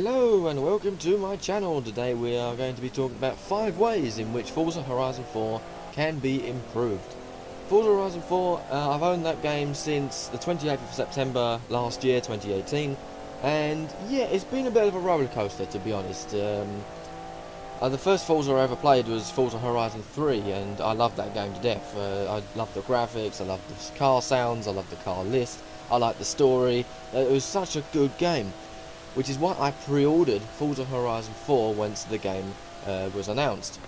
Hello and welcome to my channel. Today we are going to be talking about 5 ways in which Forza Horizon 4 can be improved. Forza Horizon 4, I've owned that game since the 28th of September last year, 2018, and yeah, it's been a bit of a roller coaster, to be honest. The first Forza I ever played was Forza Horizon 3, and I loved that game to death. I loved the graphics, I loved the car sounds, I loved the car list, I liked the story. It was such a good game, which is why I pre-ordered Forza Horizon 4 once the game was announced.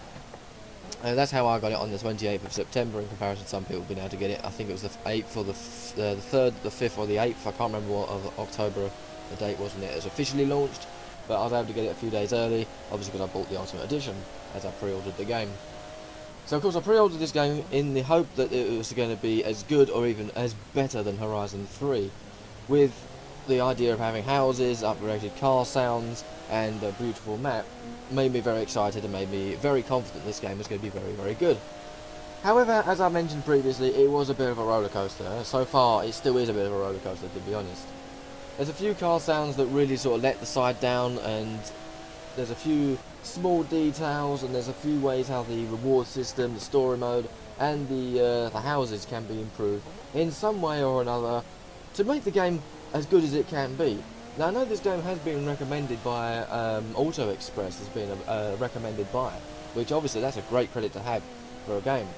And that's how I got it on the 28th of September in comparison to some people being able to get it. I think it was the 8th or the 3rd, the 5th or the 8th. I can't remember what of October the date was when it was officially launched, but I was able to get it a few days early, obviously because I bought the Ultimate Edition as I pre-ordered the game. So of course I pre-ordered this game in the hope that it was going to be as good or even as better than Horizon 3, with the idea of having houses, upgraded car sounds, and a beautiful map made me very excited and made me very confident this game was going to be very, very good. However, as I mentioned previously, it was a bit of a roller coaster. So far, it still is a bit of a roller coaster, to be honest. There's a few car sounds that really sort of let the side down, and there's a few small details, and there's a few ways how the reward system, the story mode, and the houses can be improved in some way or another to make the game as good as it can be. Now I know this game has been recommended by Auto Express, has been recommended by, which obviously that's a great credit to have for a game.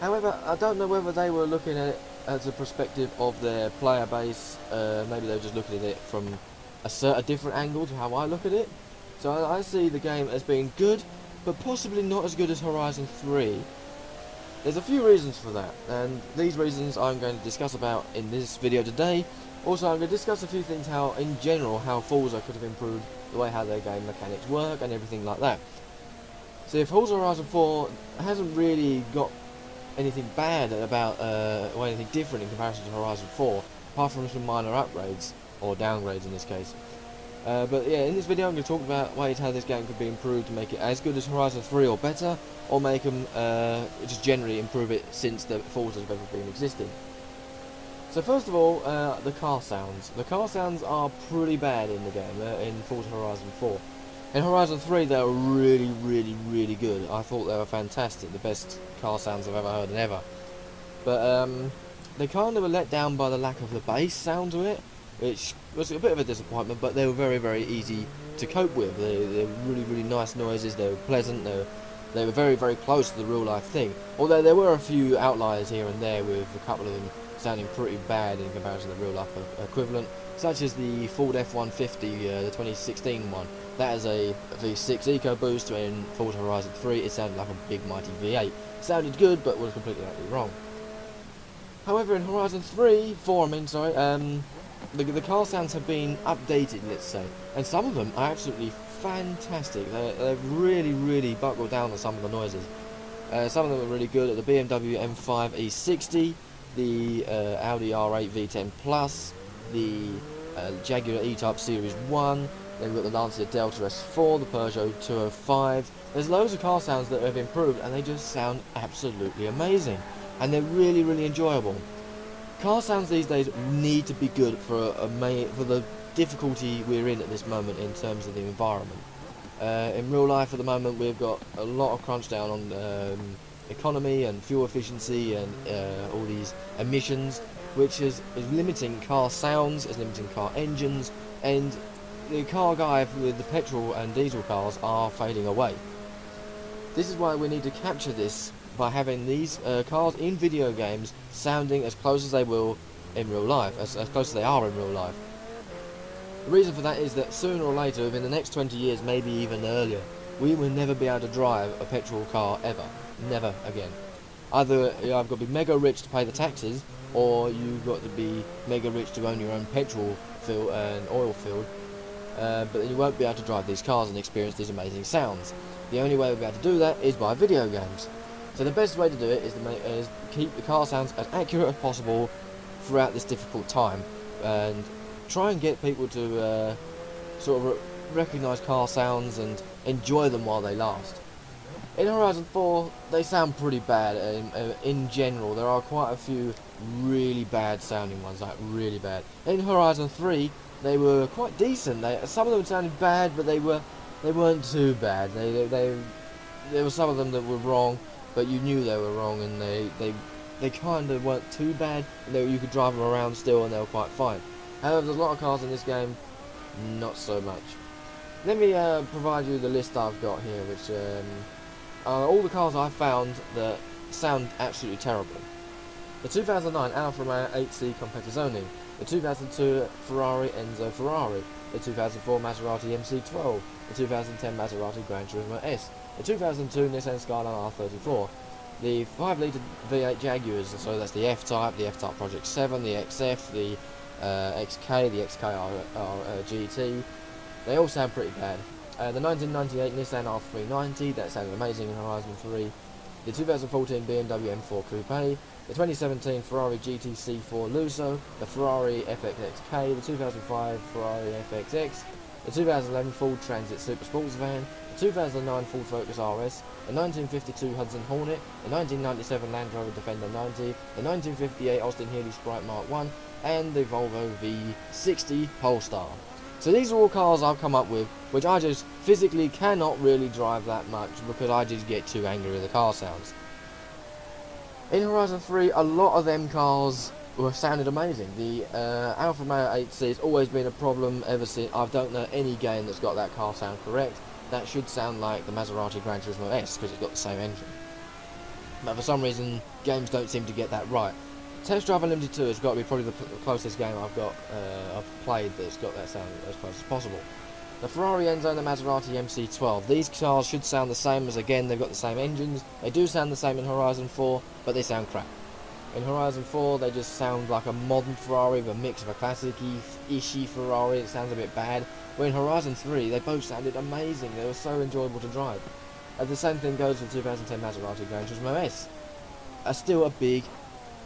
However, I don't know whether they were looking at it as a perspective of their player base. Maybe they were just looking at it from a different angle to how I look at it. So I see the game as being good, but possibly not as good as Horizon 3. There's a few reasons for that, and these reasons I'm going to discuss about in this video today. Also, I'm going to discuss a few things in general, how Forza could have improved the way how their game mechanics work and everything like that. So if Forza Horizon 4 hasn't really got anything bad about, or anything different in comparison to Horizon 4, apart from some minor upgrades, or downgrades in this case. But yeah, in this video I'm going to talk about ways how this game could be improved to make it as good as Horizon 3 or better, or make them just generally improve it since the Forzas have ever been existing. So first of all, the car sounds. The car sounds are pretty bad in the game, in Forza Horizon 4. In Horizon 3 they were really, really, really good. I thought they were fantastic, the best car sounds I've ever heard and ever. But they kind of were let down by the lack of the bass sound to it, which was a bit of a disappointment, but they were very, very easy to cope with. They were really, really nice noises, they were pleasant, they were very, very close to the real life thing. Although there were a few outliers here and there, with a couple of them sounding pretty bad in comparison to the real life equivalent, such as the Ford F-150, the 2016 one. That is a V6 EcoBoost, and in Forza Horizon 3 it sounded like a big mighty V8. It sounded good, but was completely utterly wrong. However, in Horizon 4, the car sounds have been updated, let's say, and some of them are absolutely fantastic. They've really, really buckled down on some of the noises. Some of them are really good at the BMW M5 E60, the Audi R8 V10 Plus, the Jaguar E-Type Series 1, then we've got the Lancia Delta S4, the Peugeot 205. There's loads of car sounds that have improved, and they just sound absolutely amazing, and they're really, really enjoyable. Car sounds these days need to be good for the difficulty we're in at this moment in terms of the environment. In real life at the moment we've got a lot of crunch down on economy and fuel efficiency and all these emissions, which is limiting car sounds, is limiting car engines, and the car guy with the petrol and diesel cars are fading away. This is why we need to capture this by having these cars in video games sounding as close as they will in real life, as close as they are in real life. The reason for that is that sooner or later, within the next 20 years, maybe even earlier, we will never be able to drive a petrol car ever. Never again. Either I've got to be mega rich to pay the taxes, or you've got to be mega rich to own your own petrol field and oil field, but then you won't be able to drive these cars and experience these amazing sounds. The only way we'll be able to do that is by video games. So the best way to do it is keep the car sounds as accurate as possible throughout this difficult time, and try and get people to sort of recognise car sounds and enjoy them while they last. In Horizon 4, they sound pretty bad in general. There are quite a few really bad sounding ones, like really bad. In Horizon 3, they were quite decent. Some of them sounded bad, but they weren't too bad. There were some of them that were wrong, but you knew they were wrong, and they kind of weren't too bad. You could drive them around still, and they were quite fine. However, there's a lot of cars in this game, not so much. Let me provide you the list I've got here, which all the cars I found that sound absolutely terrible. The 2009 Alfa Romeo 8C Competizione, the 2002 Ferrari Enzo Ferrari, the 2004 Maserati MC12, the 2010 Maserati Gran Turismo S, the 2002 Nissan Skyline R34, the 5-litre V8 Jaguars, so that's the F-Type, the F-Type Project 7, the XF, the XK, the XK GT. They all sound pretty bad. The 1998 Nissan R390, that sounded amazing in Horizon 3. The 2014 BMW M4 Coupe, the 2017 Ferrari GTC4 Lusso, the Ferrari FXXK, the 2005 Ferrari FXX, the 2011 Ford Transit Super Sports Van, the 2009 Ford Focus RS, the 1952 Hudson Hornet, the 1997 Land Rover Defender 90, the 1958 Austin Healey Sprite Mark 1, and the Volvo V60 Polestar. So these are all cars I've come up with, which I just physically cannot really drive that much because I just get too angry with the car sounds. In Horizon 3, a lot of them cars sounded amazing. The Alfa Romeo 8C has always been a problem ever since. I don't know any game that's got that car sound correct. That should sound like the Maserati Gran Turismo S because it's got the same engine. But for some reason, games don't seem to get that right. Test Drive Unlimited 2 has got to be probably the closest game I've played that's got that sound as close as possible. The Ferrari Enzo and the Maserati MC12. These cars should sound the same as, again, they've got the same engines. They do sound the same in Horizon 4, but they sound crap. In Horizon 4, they just sound like a modern Ferrari with a mix of a classic-ishy Ferrari. It sounds a bit bad. But in Horizon 3, they both sounded amazing. They were so enjoyable to drive. The same thing goes with 2010 Maserati Gran Turismo S. Still a big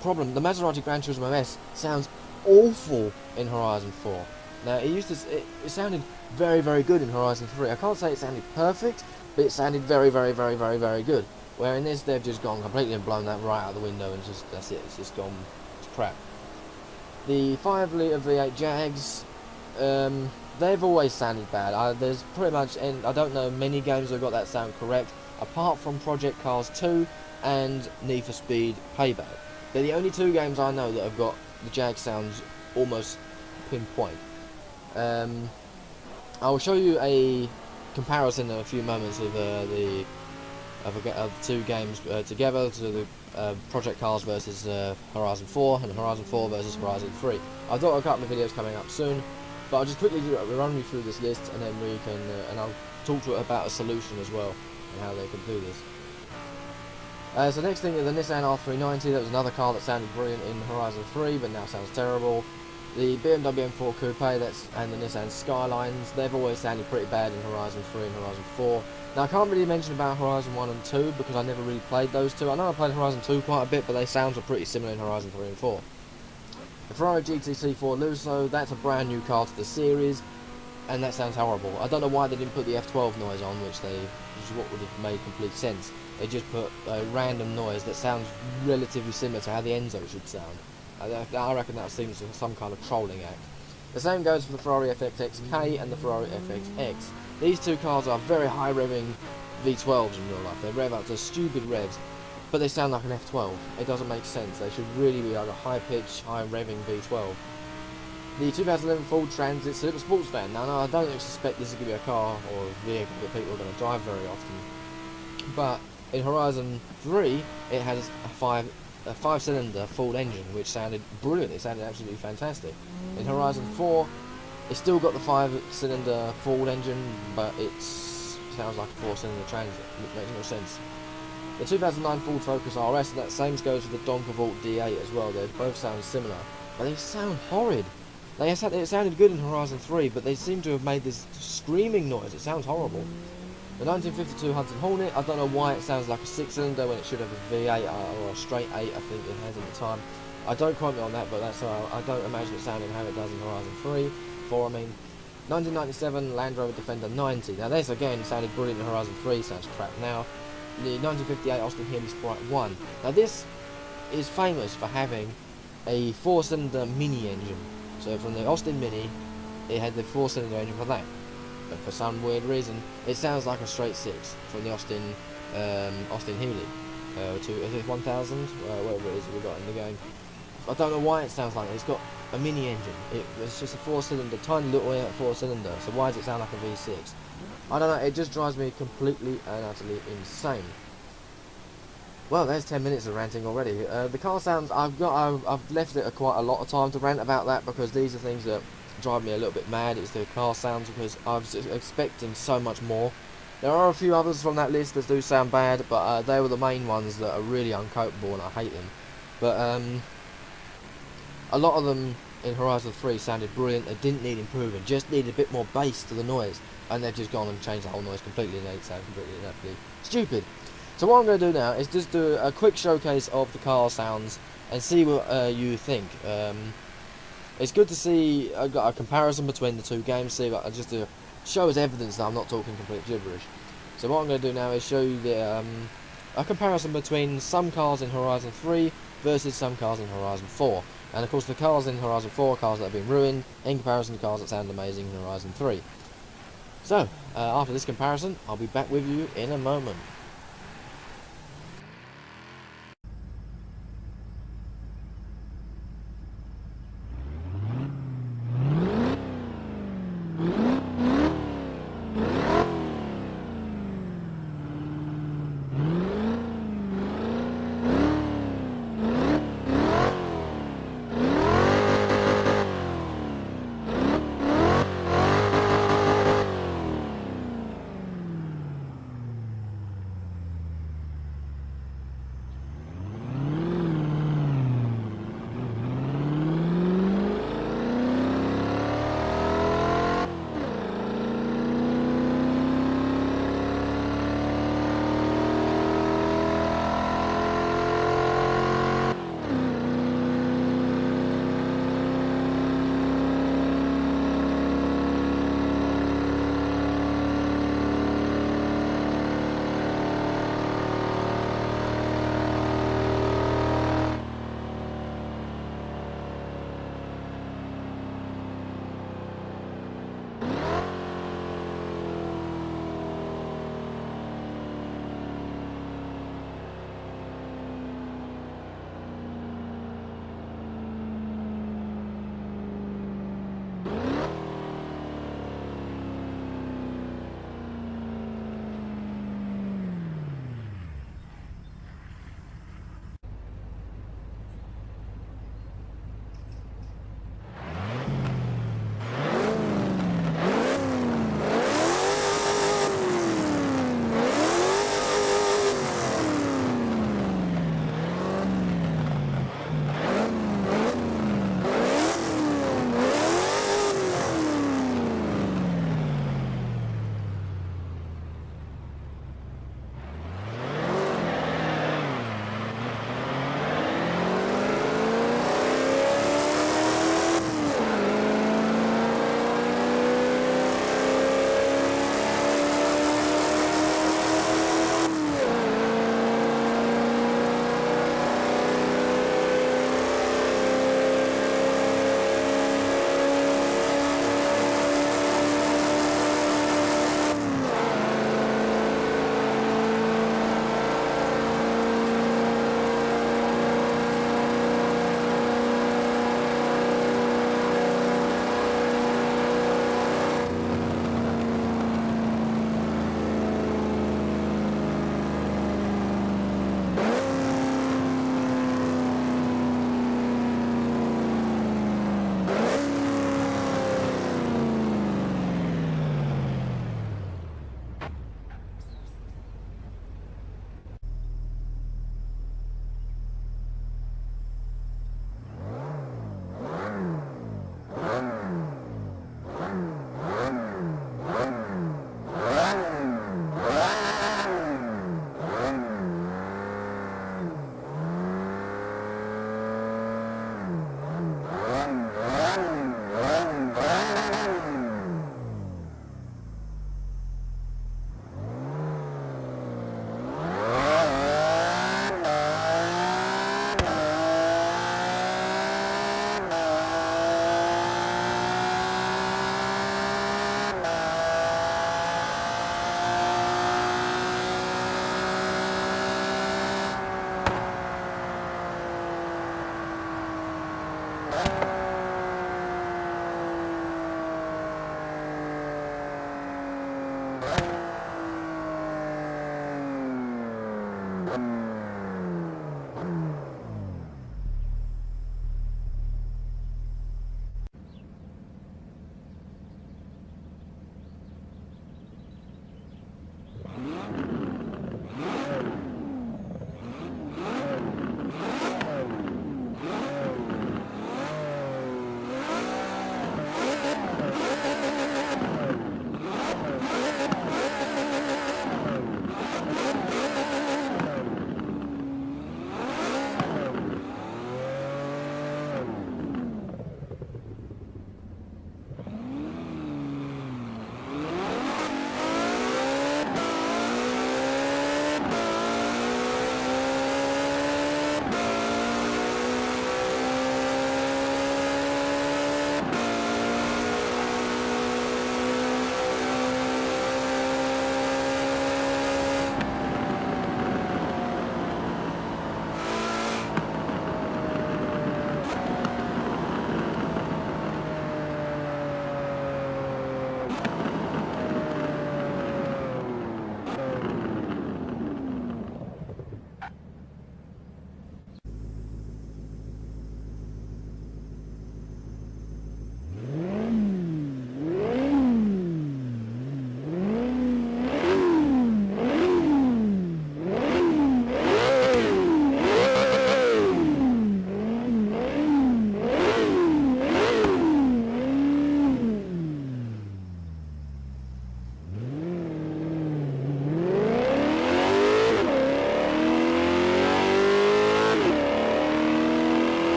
problem. The Maserati Gran Turismo S sounds awful in Horizon 4. Now, it sounded very, very good in Horizon 3. I can't say it sounded perfect, but it sounded very, very, very, very, very good. Where in this, they've just gone completely and blown that right out the window, and that's it. It's just gone. It's crap. The 5-litre V8 Jags, they've always sounded bad. There's pretty much, and I don't know many games that have got that sound correct, apart from Project Cars 2 and Need for Speed Payback. They're the only two games I know that have got the Jag sounds almost pinpoint. I will show you a comparison in a few moments of the two games together, to the Project Cars versus Horizon 4 and Horizon 4 versus Horizon 3. I've got a couple of videos coming up soon, but I'll just quickly run you through this list, and then we can and I'll talk to you about a solution as well and how they can do this. So next thing is the Nissan R390. That was another car that sounded brilliant in Horizon 3, but now sounds terrible. The BMW M4 Coupe and the Nissan Skylines, they've always sounded pretty bad in Horizon 3 and Horizon 4. Now I can't really mention about Horizon 1 and 2 because I never really played those two. I know I played Horizon 2 quite a bit, but they sounds are pretty similar in Horizon 3 and 4. The Ferrari GTC4 Lusso, that's a brand new car to the series, and that sounds horrible. I don't know why they didn't put the F12 noise on, which is what would have made complete sense. They just put a random noise that sounds relatively similar to how the Enzo should sound. I reckon that seems some kind of trolling act. The same goes for the Ferrari FXXK and the Ferrari FXX. These two cars are very high revving V12s in real life. They rev up to stupid revs, but they sound like an F12. It doesn't make sense. They should really be like a high pitch, high revving V12. The 2011 Ford Transit Super Sports Van. Now, I don't suspect this is going to be a car or a vehicle that people are going to drive very often, but in Horizon 3, it has a 5-cylinder Ford engine, which sounded brilliant. It sounded absolutely fantastic. In Horizon 4, it's still got the 5-cylinder Ford engine, but it sounds like a 4-cylinder Transit, which makes no sense. The 2009 Ford Focus RS, and that same goes for the Donkervolt D8 as well. They both sound similar, but they sound horrid. It sounded good in Horizon 3, but they seem to have made this screaming noise. It sounds horrible. The 1952 Hudson Hornet, I don't know why it sounds like a 6-cylinder when it should have a V8 or a straight 8, I think it has at the time. I don't quote me on that, but that's I don't imagine it sounding how it does in Horizon 4, I mean. 1997 Land Rover Defender 90. Now this again sounded brilliant in Horizon 3, sounds crap now. the 1958 Austin Healey Sprite 1. Now this is famous for having a 4-cylinder mini engine. So from the Austin Mini, it had the 4-cylinder engine for that. But for some weird reason, it sounds like a straight 6 from the Austin Healey. Is it 1000? Whatever it is we got in the game. I don't know why it sounds like it. It's got a mini engine. It's just a 4-cylinder, tiny little 4-cylinder. So why does it sound like a V6? I don't know. It just drives me completely and utterly insane. Well, there's 10 minutes of ranting already. The car sounds, I've left it quite a lot of time to rant about that, because these are things that drive me a little bit mad. It's the car sounds, because I was expecting so much more. There are a few others from that list that do sound bad, but they were the main ones that are really uncopable, and I hate them. But a lot of them in Horizon 3 sounded brilliant. They didn't need improving, just needed a bit more bass to the noise, and they've just gone and changed the whole noise completely, and they sound completely and utterly stupid. So what I'm going to do now is just do a quick showcase of the car sounds and see what you think. It's good to see I've got a comparison between the two games, see just to show as evidence that I'm not talking complete gibberish. So what I'm going to do now is show you a comparison between some cars in Horizon 3 versus some cars in Horizon 4. And of course the cars in Horizon 4 are cars that have been ruined in comparison to cars that sound amazing in Horizon 3. So, after this comparison, I'll be back with you in a moment.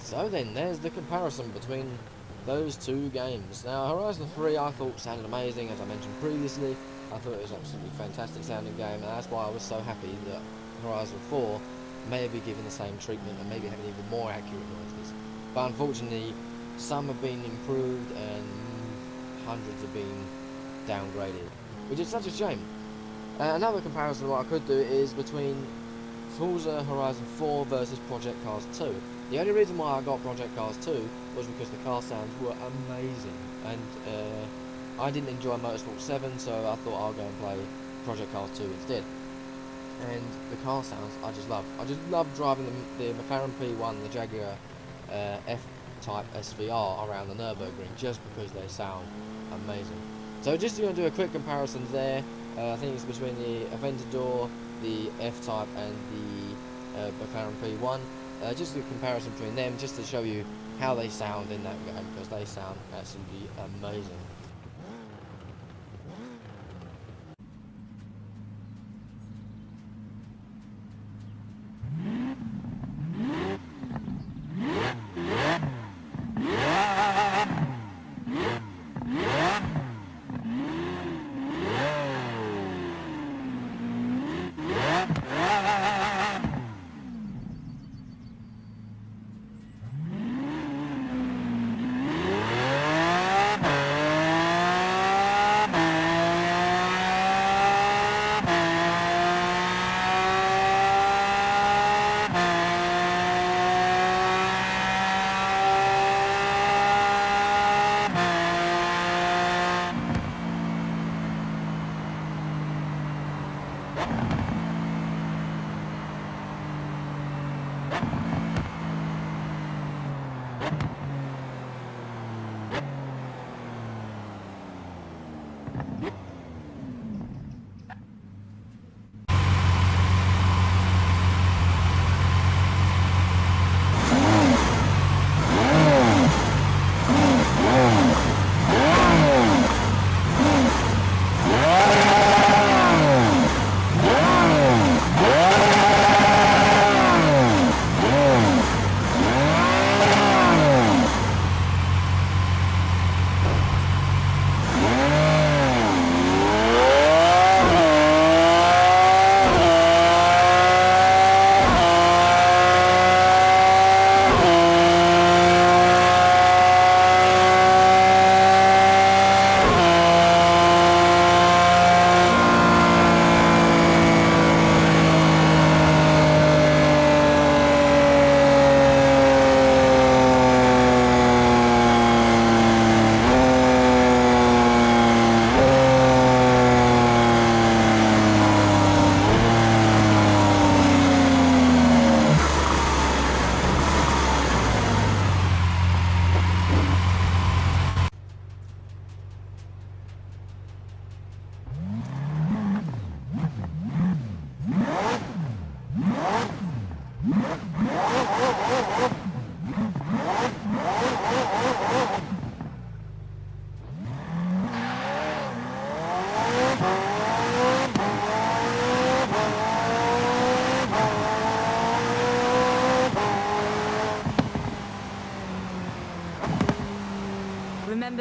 So then, there's the comparison between those two games. Now, Horizon 3 I thought sounded amazing, as I mentioned previously. I thought it was absolutely fantastic sounding game, and that's why I was so happy that Horizon 4 may be given the same treatment and maybe having even more accurate noises. But unfortunately, some have been improved and hundreds have been downgraded, which is such a shame. Another comparison what I could do is between Forza Horizon 4 versus Project Cars 2. The only reason why I got Project Cars 2 was because the car sounds were amazing, and I didn't enjoy Motorsport 7, so I thought I'll go and play Project Cars 2 instead. And the car sounds I just love. I just love driving the McLaren P1, the Jaguar F-Type SVR around the Nürburgring just because they sound amazing. So just going to do a quick comparison there. I think it's between the Aventador, the F-Type and the McLaren P1. Just a comparison between them, just to show you how they sound in that game, because they sound absolutely amazing.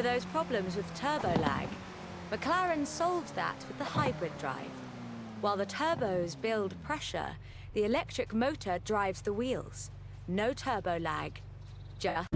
those problems with turbo lag. McLaren solves that with the hybrid drive. While the turbos build pressure, the electric motor drives the wheels. No turbo lag, just...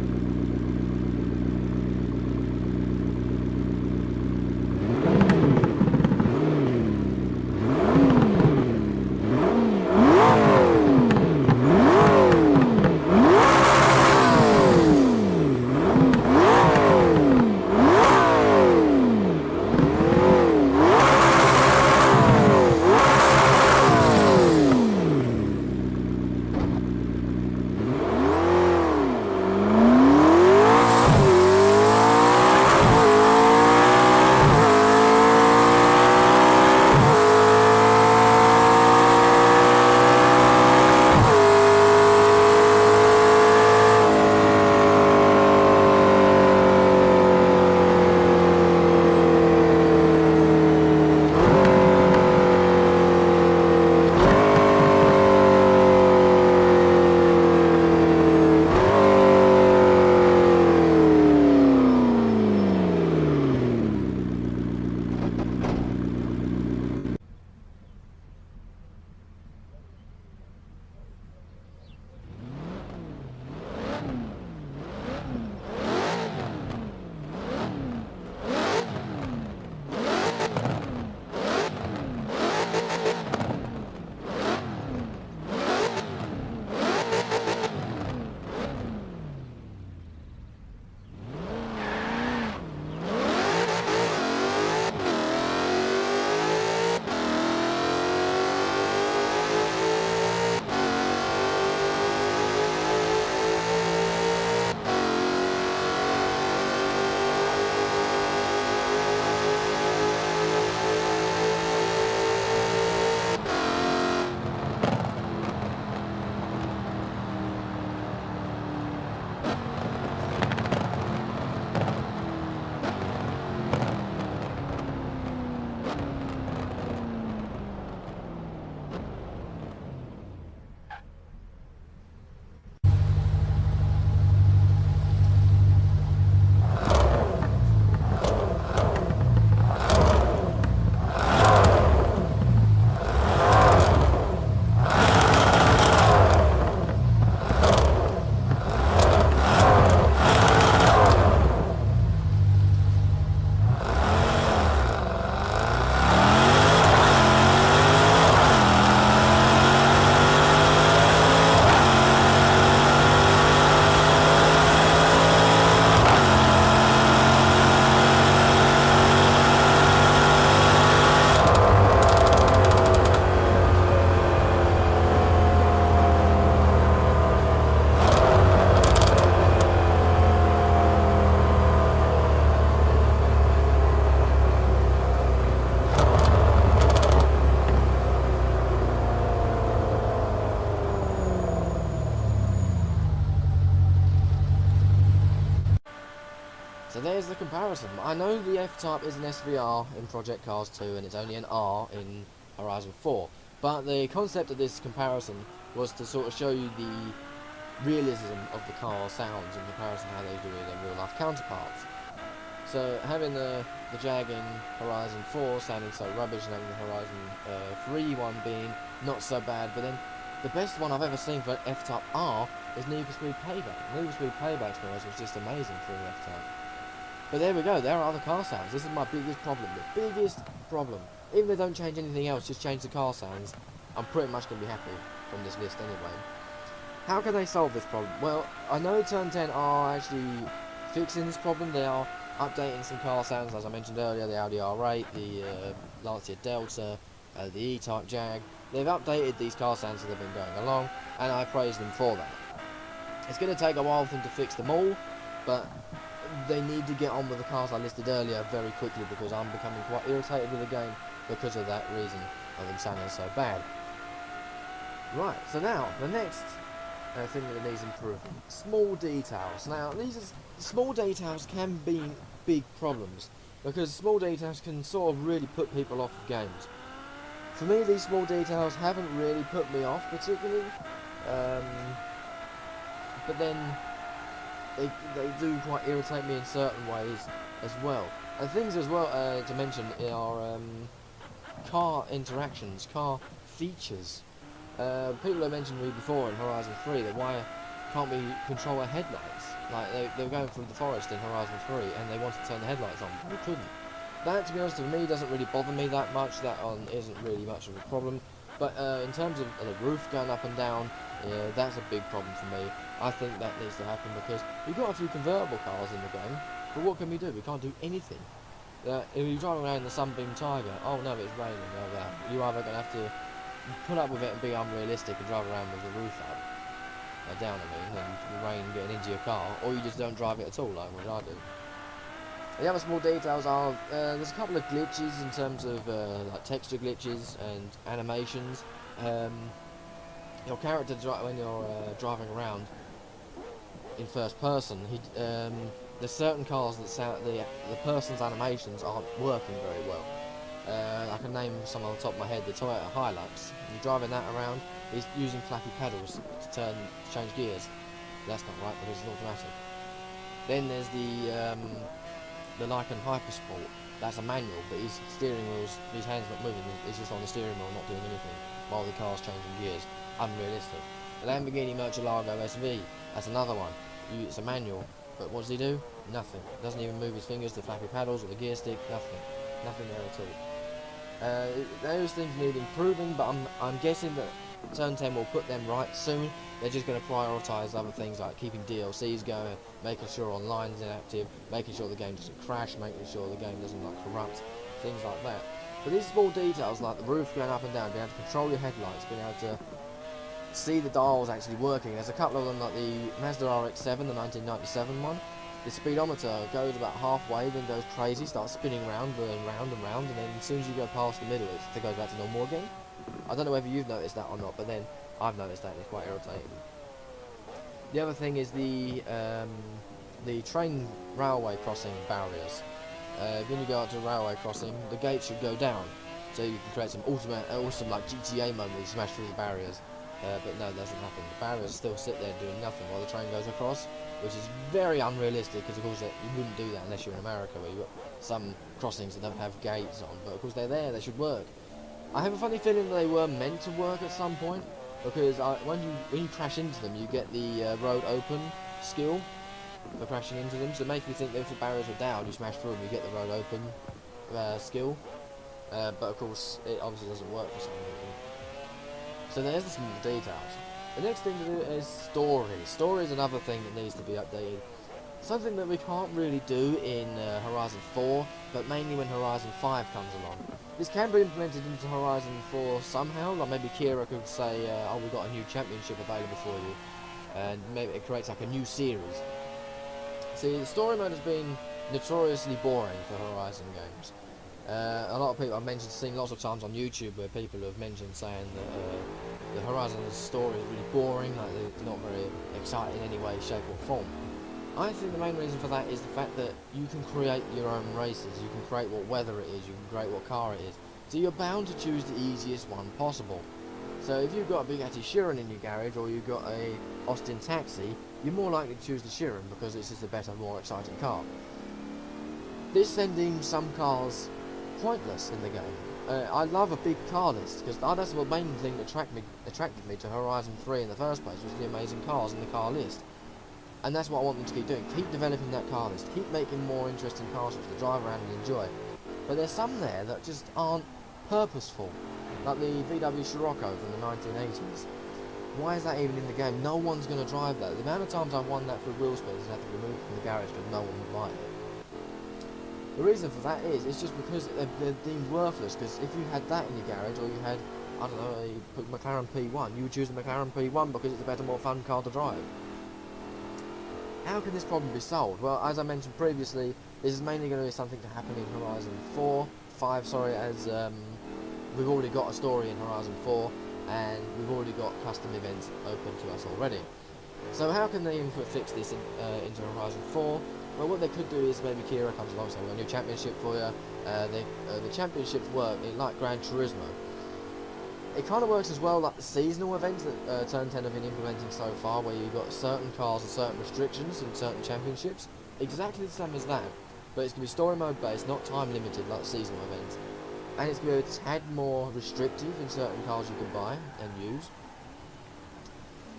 So there's the comparison. I know the F-Type is an SVR in Project Cars 2 and it's only an R in Horizon 4, but the concept of this comparison was to sort of show you the realism of the car sounds in comparison to how they do it in real life counterparts. So having the Jag in Horizon 4 sounding so rubbish and having the Horizon 3 one being not so bad, but then the best one I've ever seen for an F-Type R is Need for Speed Payback. Need for Speed Payback's noise was just amazing for an F-Type. But there we go, there are other car sounds. This is my biggest problem, the biggest problem. Even if they don't change anything else, just change the car sounds, I'm pretty much going to be happy from this list anyway. How can they solve this problem? Well, I know Turn 10 are actually fixing this problem. They are updating some car sounds, as I mentioned earlier, the Audi R8, the Lancia Delta, the E-Type Jag. They've updated these car sounds as they've been going along, and I praise them for that. It's going to take a while for them to fix them all, but they need to get on with the cars I listed earlier very quickly, because I'm becoming quite irritated with the game because of that reason of them sounding so bad. Right, so now the next thing that needs improvement: small details. Now these small details can be big problems, because small details can sort of really put people off of games. For me, these small details haven't really put me off particularly, but then they do quite irritate me in certain ways as well. And things as well to mention are car interactions, car features. People have mentioned to me before in Horizon 3 that why can't we control our headlights? Like they were going through the forest in Horizon 3 and they wanted to turn the headlights on, but we couldn't. That, to be honest with me, doesn't really bother me that much. That isn't really much of a problem. But in terms of the roof going up and down, yeah, that's a big problem for me. I think that needs to happen because we've got a few convertible cars in the game, but what can we do? We can't do anything. If you drive around in the Sunbeam Tiger, oh no, it's raining, oh that. You're either going to have to put up with it and be unrealistic and drive around with the roof up, down I mean, and the rain getting into your car, or you just don't drive it at all, like what I do. The other small details are there's a couple of glitches in terms of like texture glitches and animations. Your character, when you're driving around in first person, there's certain cars that sound the person's animations aren't working very well. I can name some on the top of my head. The Toyota Hilux. You're driving that around. He's using flappy pedals to change gears. That's not right because it's automatic. Then there's the Lycan Hypersport. That's a manual, but his steering wheels, his hands not moving. He's just on the steering wheel, not doing anything, while the car's changing gears. Unrealistic. The Lamborghini Murcielago SV. That's another one. It's a manual, but what does he do? Nothing. Doesn't even move his fingers, the flappy paddles, or the gear stick. Nothing. Nothing there at all. Those things need improving, but I'm guessing that Turn 10 will put them right soon. They're just going to prioritise other things like keeping DLCs going, making sure online's inactive, making sure the game doesn't crash, making sure the game doesn't like corrupt, things like that. But these small details like the roof going up and down, being able to control your headlights, being able to see the dials actually working. There's a couple of them like the Mazda RX-7, the 1997 one. The speedometer goes about halfway, then goes crazy, starts spinning round and round and round, and then as soon as you go past the middle, it goes back to normal again. I don't know whether you've noticed that or not, but then I've noticed that and it's quite irritating. The other thing is the train railway crossing barriers. When you go out to a railway crossing, the gate should go down, so you can create some awesome like GTA mode where you smash through the barriers. But no, that doesn't happen. The barriers still sit there doing nothing while the train goes across, which is very unrealistic because of course you wouldn't do that unless you're in America where you've got some crossings that don't have gates on, but of course they're there, they should work. I have a funny feeling that they were meant to work at some point because when you crash into them you get the road open skill for crashing into them, so it makes me think that if the barriers were down you smash through them you get the road open skill, but of course it obviously doesn't work for some reason. So there's the small details. The next thing to do is story. Story is another thing that needs to be updated. Something that we can't really do in Horizon 4, but mainly when Horizon 5 comes along. This can be implemented into Horizon 4 somehow, like maybe Kira could say, oh, we've got a new championship available for you, and maybe it creates like a new series. See, the story mode has been notoriously boring for Horizon games. A lot of people I've seen lots of times on YouTube where people have mentioned saying that the Horizon's story is really boring, like it's not very exciting in any way, shape or form. I think the main reason for that is the fact that you can create your own races, you can create what weather it is, you can create what car it is, so you're bound to choose the easiest one possible. So if you've got a Bugatti Chiron in your garage or you've got a Austin Taxi, you're more likely to choose the Chiron because it's just a better, more exciting car. This then deems some cars pointless in the game. I love a big car list because that's the main thing that attracted me to Horizon 3 in the first place, was the amazing cars in the car list. And that's what I want them to keep doing. Keep developing that car list. Keep making more interesting cars to drive around and enjoy. But there's some there that just aren't purposeful. Like the VW Scirocco from the 1980s. Why is that even in the game? No one's going to drive that. The amount of times I've won that through wheel spins and had to remove it from the garage because no one would buy it. The reason for that is, it's just because they're deemed worthless. Because if you had that in your garage, or you had, I don't know, a McLaren P1, you would choose the McLaren P1 because it's a better, more fun car to drive. How can this problem be solved? Well, as I mentioned previously, this is mainly going to be something to happen in Horizon 5, as we've already got a story in Horizon 4, and we've already got custom events open to us already. So how can they fix this into Horizon 4? Well, what they could do is maybe Kira comes along and says, we've got a new championship for you. The championships work like Gran Turismo. It kind of works as well like the seasonal events that Turn 10 have been implementing so far, where you've got certain cars and certain restrictions in certain championships. Exactly the same as that, but it's going to be story mode based, not time limited like seasonal events. And it's going to be a tad more restrictive in certain cars you can buy and use.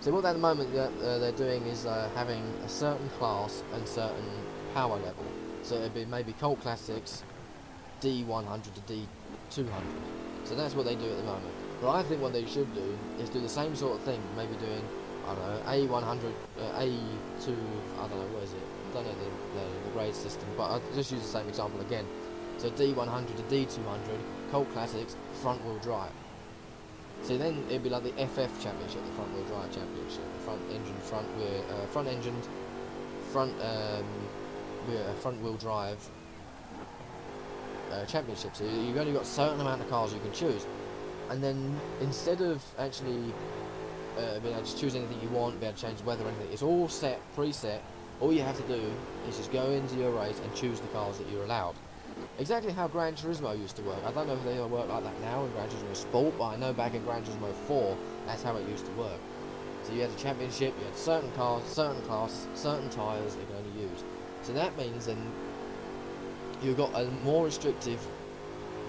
So what at the moment they're doing is having a certain class and certain power level. So it'd be maybe Cult Classics D100 to D200. So that's what they do at the moment. But I think what they should do is do the same sort of thing, maybe doing, I don't know, A100, A2, I don't know, what is it? I don't know the grade system, but I'll just use the same example again. So D100 to D200, Cult Classics, front wheel drive. See, then it'd be like the FF Championship, the front wheel drive championship, the front engined, front wheel drive championship. So you've only got a certain amount of cars you can choose, and then instead of actually being able to choose anything you want, be able to change the weather or anything, it's all set, preset. All you have to do is just go into your race and choose the cars that you're allowed. Exactly how Gran Turismo used to work. I don't know if they work like that now in Gran Turismo Sport, but I know back in Gran Turismo 4, that's how it used to work. So you had a championship, you had certain cars, certain class, certain tyres they could only use. So that means then you've got a more restrictive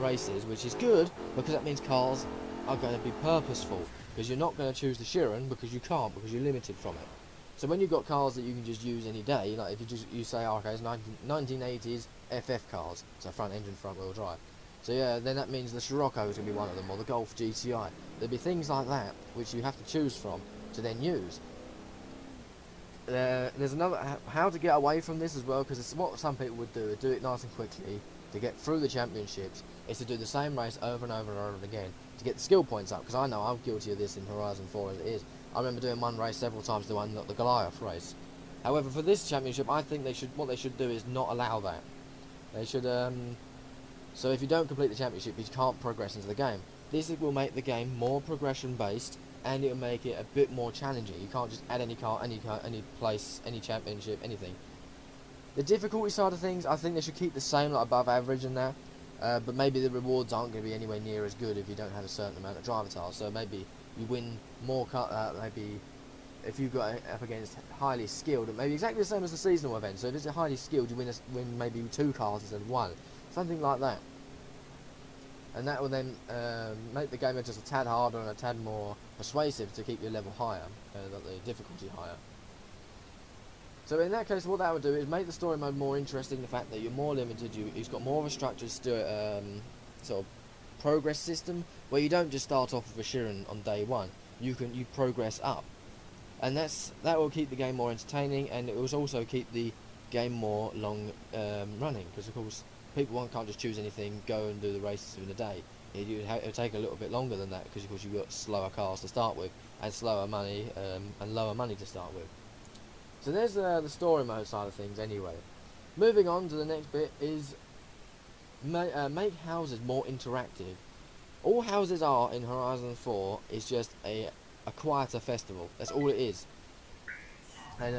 races, which is good, because that means cars are going to be purposeful, because you're not going to choose the Chiron because you can't, because you're limited from it. So when you've got cars that you can just use any day, like if you say, oh, okay, it's 1980s FF cars, so front engine, front wheel drive. So yeah, then that means the Scirocco is going to be one of them, or the Golf GTI. There'll be things like that which you have to choose from to then use. There's another how to get away from this as well, because it's what some people would do it nice and quickly to get through the championships, is to do the same race over and over and over again to get the skill points up, because I know I'm guilty of this in Horizon 4 as it is. I remember doing one race several times to unlock the Goliath race. However, for this championship, I think what they should do is not allow that. They should so if you don't complete the championship, you can't progress into the game. This will make the game more progression based, and it will make it a bit more challenging. You can't just add any car, any place, any championship, anything. The difficulty side of things, I think they should keep the same, like above average and that. But maybe the rewards aren't going to be anywhere near as good if you don't have a certain amount of driver tiles. So maybe you win more, maybe if you got up against highly skilled, it may be exactly the same as the seasonal event. So if it's a highly skilled, you win maybe 2 cars instead of 1, something like that. And that will then make the game just a tad harder and a tad more persuasive to keep your level higher, the difficulty higher. So in that case, what that would do is make the story mode more interesting. The fact that you're more limited, it's got more of a structured sort of progress system where you don't just start off with a Chiron on day 1. You progress up, and that will keep the game more entertaining, and it will also keep the game more long running, because of course people can't just choose anything, go and do the races in a day. It'll take a little bit longer than that, because of course you've got slower cars to start with, and slower money and lower money to start with. So there's the story mode side of things anyway. Moving on to the next bit is make houses more interactive. All houses are in Horizon 4 is just a quieter festival. That's all it is. And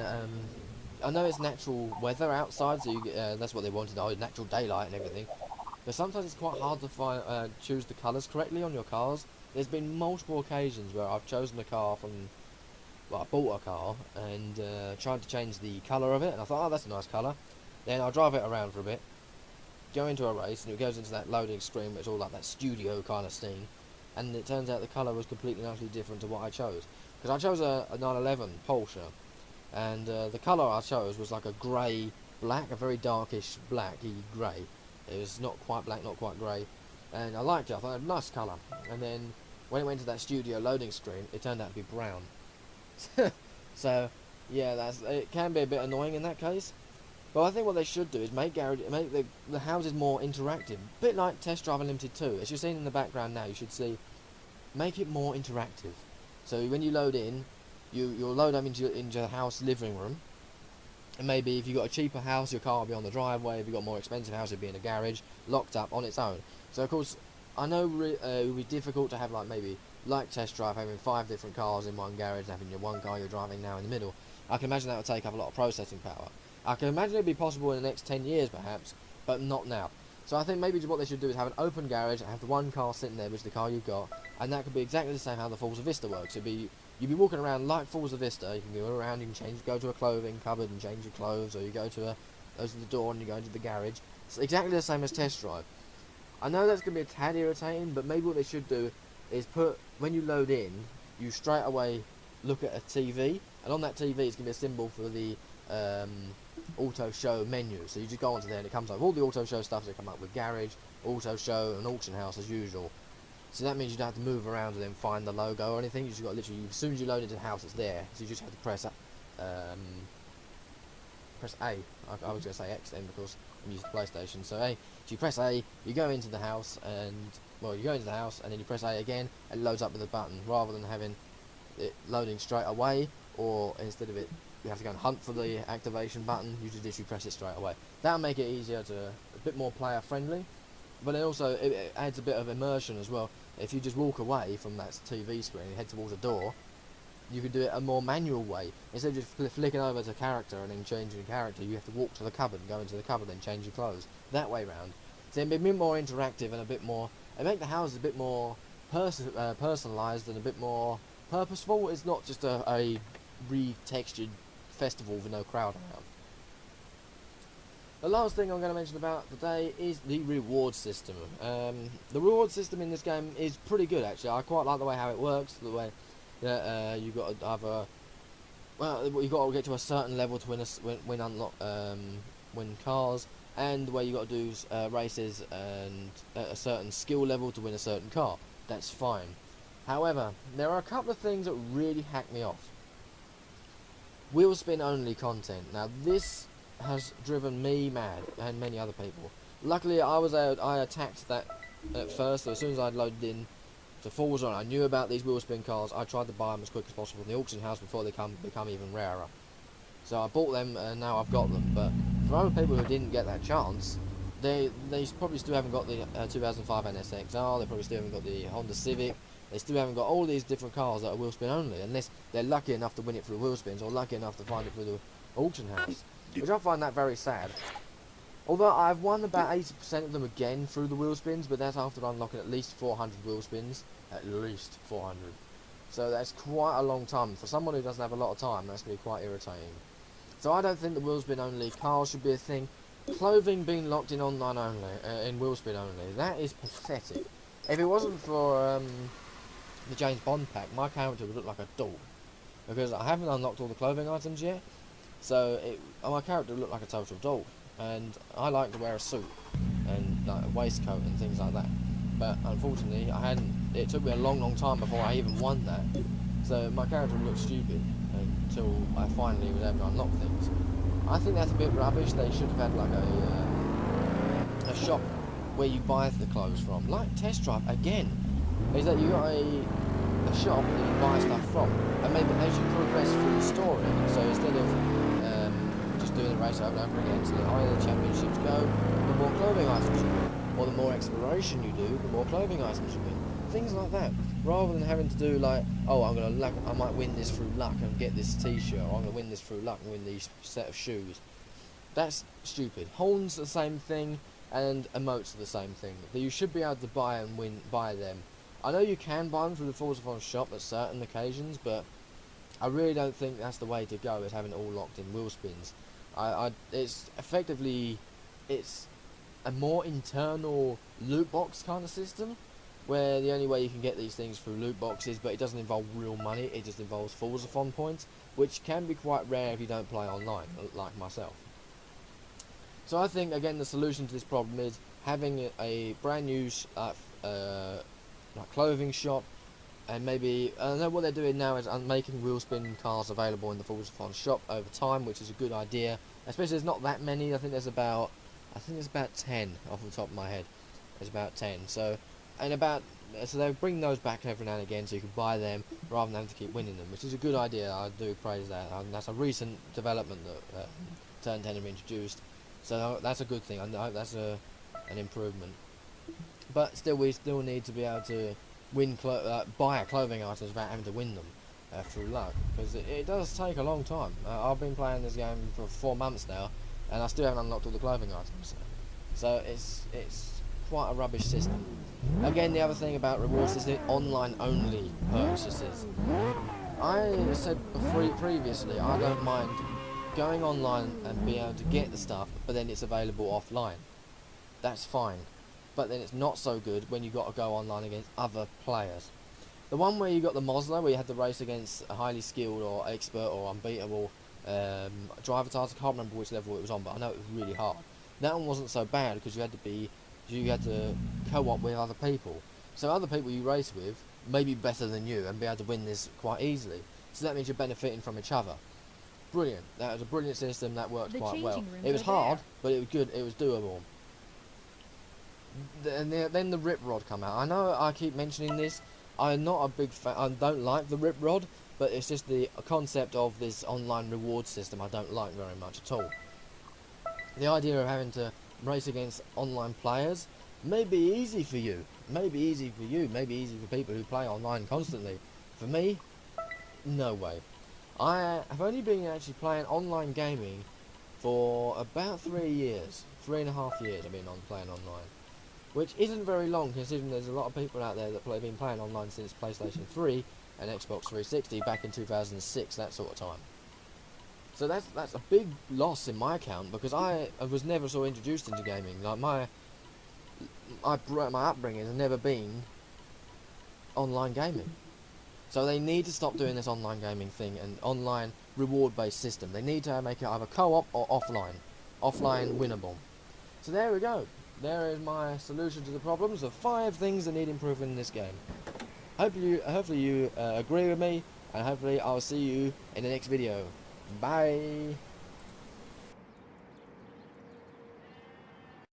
I know it's natural weather outside, so that's what they wanted, natural daylight and everything. But sometimes it's quite hard to choose the colours correctly on your cars. There's been multiple occasions where I've chosen a car from... Well, I bought a car and tried to change the colour of it, and I thought, oh, that's a nice colour. Then I'll drive it around for a bit, go into a race, and it goes into that loading screen where it's all like that studio kind of scene, and it turns out the colour was completely and utterly different to what I chose. Because I chose a 911 Porsche, and the colour I chose was like a grey black, a very darkish blacky grey. It was not quite black, not quite grey, and I liked it. I thought it was a nice colour. And then when it went to that studio loading screen, it turned out to be brown. So yeah, it can be a bit annoying in that case. But I think what they should do is make the houses more interactive, a bit like Test Drive Unlimited 2. As you're seeing in the background now, you should see, make it more interactive. So when you load in, you'll load them into your house living room, and maybe if you've got a cheaper house, your car will be on the driveway. If you've got a more expensive house, it'll be in a garage, locked up on its own. So of course, I know it would be difficult to have like Test Drive, having 5 different cars in one garage, and having your one car you're driving now in the middle. I can imagine that would take up a lot of processing power. I can imagine it would be possible in the next 10 years perhaps, but not now. So I think maybe what they should do is have an open garage and have the one car sitting there, which is the car you've got, and that could be exactly the same how the Forza Vista works. You'd be walking around like Forza Vista. You can go around, you can go to a clothing cupboard and change your clothes, or you go to the door and you go into the garage. It's exactly the same as test drive. I know that's going to be a tad irritating, but maybe what they should do is when you load in, you straight away look at a TV, and on that TV it's going to be a symbol for the auto show menu. So you just go onto there and it comes up all the auto show stuff that come up with garage, auto show, and auction house as usual. So that means you don't have to move around and then find the logo or anything. You just got literally, as soon as you load into the house, it's there. So you just have to press A. I was going to say X then because I'm using the PlayStation. So A, so you press A, you go into the house, and then you press A again, and it loads up with a button, rather than having it loading straight away, or instead of it, you have to go and hunt for the activation button. You just literally press it straight away. That'll make it easier, a bit more player friendly, but it adds a bit of immersion as well. If you just walk away from that TV screen and head towards a door, you could do it a more manual way. Instead of just flicking over to character and then changing character, you have to walk to the cupboard and go into the cupboard and change your clothes. That way round. So it'd be a bit more interactive and a bit more, and make the houses a bit more personalised and a bit more purposeful. It's not just a retextured festival with no crowd around. The last thing I'm going to mention about today is the reward system. The reward system in this game is pretty good, actually. I quite like the way how it works. The way that you've got to have you've got to get to a certain level to win cars, and the way you've got to do races and at a certain skill level to win a certain car. That's fine. However, there are a couple of things that really hack me off. Wheel spin only content. Now this has driven me mad, and many other people. Luckily, I attacked that at first. So as soon as I'd loaded in to Forza and I knew about these wheel spin cars, I tried to buy them as quick as possible in the auction house before they become even rarer. So I bought them, and now I've got them. But for other people who didn't get that chance, they probably still haven't got the 2005 NSXR. They probably still haven't got the Honda Civic. They still haven't got all these different cars that are wheel spin only, unless they're lucky enough to win it through wheel spins or lucky enough to find it through the auction house, which I find that very sad. Although I've won about 80% of them again through the wheel spins, but that's after unlocking at least 400 wheel spins. At least 400. So that's quite a long time. For someone who doesn't have a lot of time, that's going to be quite irritating. So I don't think the wheel spin only cars should be a thing. Clothing being locked in online only, in wheel spin only, that is pathetic. If it wasn't for the James Bond pack, my character would look like a dog, because I haven't unlocked all the clothing items yet. So my character would look like a total dog, and I like to wear a suit and like a waistcoat and things like that. But unfortunately, it took me a long time before I even won that. So my character would look stupid until I finally was able to unlock things. I think that's a bit rubbish. They should have had like a shop where you buy the clothes from, like Test Drive again. Is that you got a shop that you buy stuff from, and maybe as you progress through the story, so instead of just doing the race over and over again, so the higher the championships go, the more clothing items you win, or the more exploration you do, the more clothing items you win. Things like that, rather than having to do like, oh, I might win this through luck and get this T-shirt, or I'm gonna win this through luck and win these set of shoes. That's stupid. Horns are the same thing, and emotes are the same thing. That you should be able to buy them. I know you can buy them through the Forza Horizon shop at certain occasions, but I really don't think that's the way to go, is having it all locked in wheel spins. It's effectively, it's a more internal loot box kind of system, where the only way you can get these things through loot boxes, but it doesn't involve real money, it just involves Forza Fun points, which can be quite rare if you don't play online, like myself. So I think, again, the solution to this problem is having a brand new like clothing shop, and maybe, I know what they're doing now is making wheel spin cars available in the Forza Fun shop over time, which is a good idea, especially there's not that many. I think there's about 10 off the top of my head. There's about 10, so they'll bring those back every now and again, so you can buy them rather than having to keep winning them, which is a good idea. I do praise that, and that's a recent development that Turn 10 have introduced, so that's a good thing. I hope that's an improvement. But still, we still need to be able to buy clothing items without having to win them through luck, because it does take a long time. I've been playing this game for 4 months now, and I still haven't unlocked all the clothing items. So it's quite a rubbish system. Again, the other thing about rewards is the online only purchases. I said previously, I don't mind going online and being able to get the stuff, but then it's available offline. That's fine. But then it's not so good when you got to go online against other players. The one where you got the Mosler, where you had to race against a highly skilled or expert or unbeatable driver tires. I can't remember which level it was on, but I know it was really hard. That one wasn't so bad because you had to co-op with other people. So other people you race with may be better than you and be able to win this quite easily. So that means you're benefiting from each other. Brilliant. That was a brilliant system that worked quite well. It was hard, but it was good. It was doable. And then the Rip Rod come out. I know I keep mentioning this. I'm not a big fan. I don't like the Rip Rod, but it's just the concept of this online reward system I don't like very much at all. The idea of having to race against online players may be easy for you. Maybe easy for you. Maybe easy for people who play online constantly. For me, no way. I have only been actually playing online gaming for about 3 years. 3.5 years I've been playing online. Which isn't very long, considering there's a lot of people out there that have been playing online since PlayStation 3 and Xbox 360 back in 2006, that sort of time. So that's a big loss in my account, because I was never so introduced into gaming. Like my upbringing has never been online gaming. So they need to stop doing this online gaming thing and online reward-based system. They need to make it either co-op or offline. Offline winnable. So there we go. There is my solution to the problems of 5 things that need improving in this game. Hopefully you agree with me, and hopefully I'll see you in the next video. Bye.